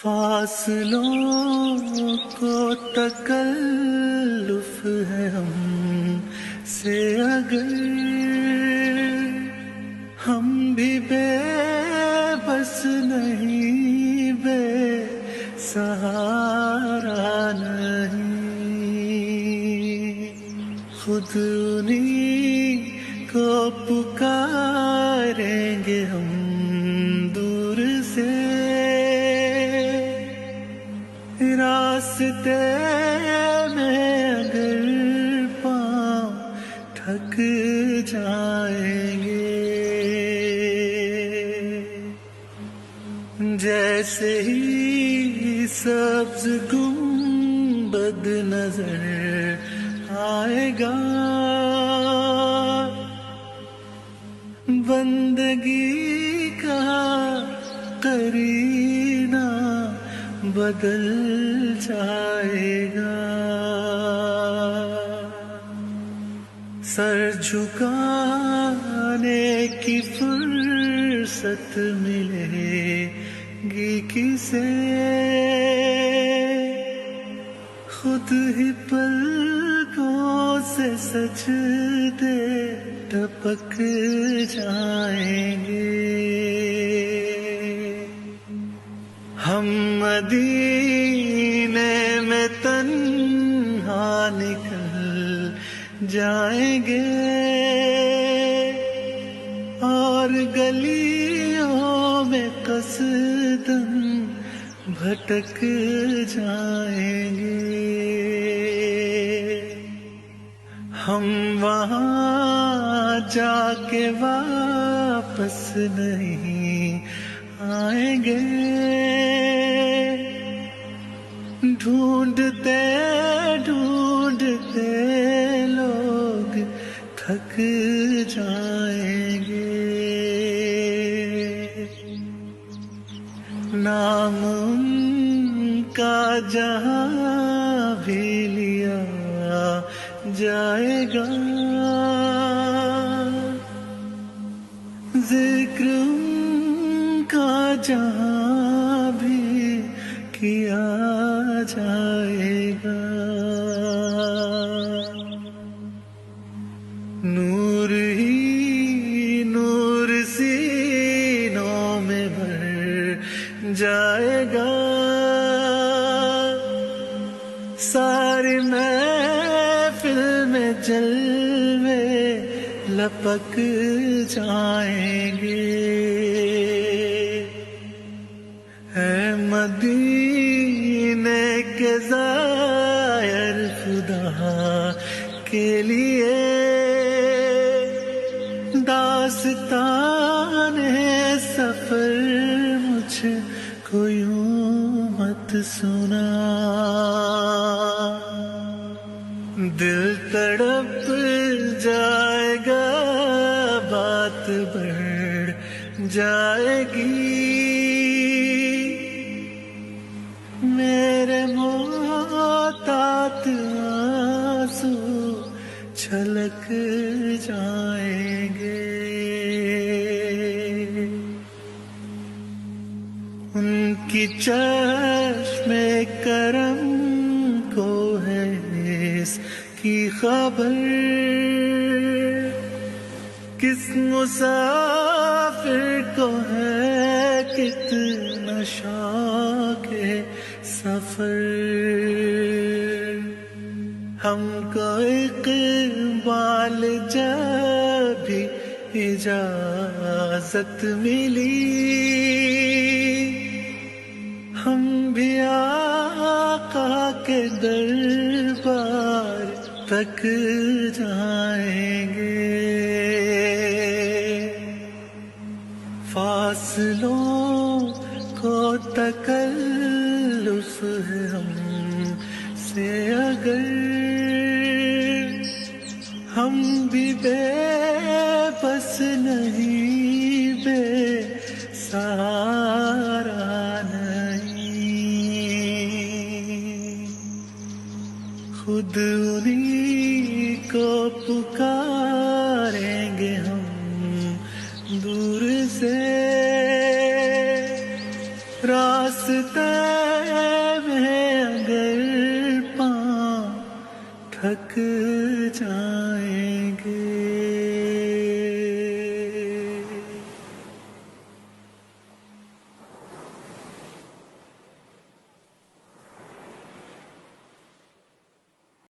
फासलों को तकल्लुफ है हमसे अगर हम भी बेबस नहीं, बेसहारा नहीं, खुद उन्हीं को पुकारेंगे हम दूर से। रास्ते में अगर पाँव थक जाएंगे, जैसे ही सब्ज गुंबद नजर आएगा, बंदगी का करीना बदल जाएगा। सर झुकाने की फुर्सत मिलेगी किसे, खुद ही पलकों से सजदे टपक जाएंगे। हम मदीने में तन्हा निकल जाएंगे और गलियों में कसदन भटक जाएंगे। हम वहाँ जाके वापस नहीं आएंगे, ढूंढते ढूंढते लोग थक जाएंगे। नाम उनका जहाँ भी लिया जाएगा, जिक्र उनका जहाँ भी किया जाएगा। नूर ही नूर सीनों में भर जाएगा, सारी महफिल में जलवे लपक जाएंगे। है मदीने के ज़ायर खुदा के लिए दास्ताने सफर मुझको यूं मत सुना। दिल तड़प जाएगा, बात बढ़ जाएगी, मेरे मोहतात आंसू छलक जाएंगे। उनकी चश्मे करम को है इसकी खबर, किस मुसाफिर को है कितना शौक़ सफर। हमको इक़बाल जब भी इजाज़त मिली, हम भी आका के दरबार तक जाएंगे। फासलों को तकल्लुफ है हमसे अगर हम भी बेबस नहीं, बेसहारा नहीं, खुद उन्हीं को पुकारेंगे हम दूर से। रास रास्ते में अगर पाँव थक जा